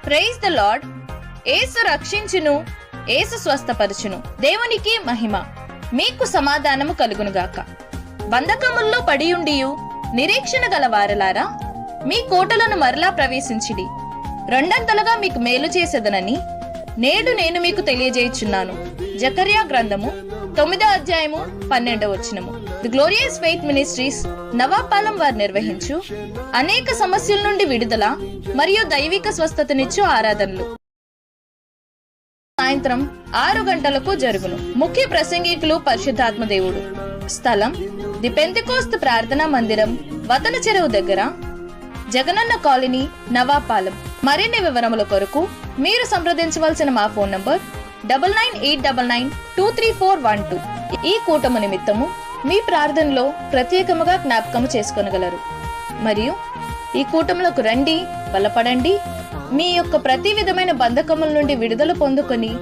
Praise the lord. యేసు రక్షించును, యేసు స్వస్థపరచును. దేవునికి మహిమ. మీకు సమాధానము కలుగునుగాక. బంధకముల్లో పడియుండియు నిరీక్షణ గల వారలారా, మీ కోటలను మరలా ప్రవేశించిడి. రెండంతలుగా మీకు మేలు చేసేదనని నేడు నేను మీకు తెలియజేయుచున్నాను. జకర్యా గ్రంథము 9వ అధ్యాయము 12వ వచనము. ది గ్లోరియస్ ఫెయిత్ మినిస్ట్రీస్ నవాపాలెం వారు నిర్వహించు అనేక సమస్యల నుండి విడుదల మరియు దైవిక స్వస్థతనిచ్చు ఆరాధనలు సాయంత్రం 6 గంటలకు జరుగును. ముఖ్య ప్రసంగికులు పరిశుద్ధాత్మ దేవుడు. స్థలం ది పెంతెకోస్తు ప్రార్థనా మందిరం, వతన చెరువు దగ్గర, జగనన్న కాలనీ, నవాపాలెం. మరిన్ని వివరముల కొరకు మీరు సంప్రదించవలసిన మా ఫోన్ నంబర్ 9989923412. ఈ కూటము నిమిత్తము మీ ప్రార్థనలో ప్రత్యేకముగా జ్ఞాపకము చేసుకొనగలరు. మరియు ఈ కూటములకు రండి, బలపడండి, మీ యొక్క ప్రతి విధమైన బంధకముల నుండి విడుదల పొందుకొని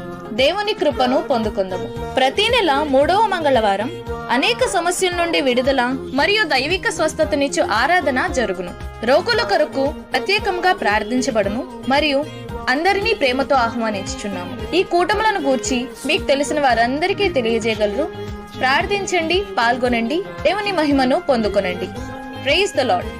దేవుని కృపను పొందుకుందాము. ప్రతి నెల 3వ మంగళవారం అనేక సమస్యల నుండి విడుదల మరియు దైవిక స్వస్థతనిచ్చు ఆరాధన జరుగును. రోగుల కొరకు ప్రత్యేకంగా ప్రార్థించబడును మరియు అందరినీ ప్రేమతో ఆహ్వానించుచున్నాము. ఈ కూటములను గూర్చి మీకు తెలిసిన వారందరికీ తెలియజేయగలరు. ప్రార్థించండి, పాల్గొనండి, దేవుని మహిమను పొందుకొనండి. Praise the lord.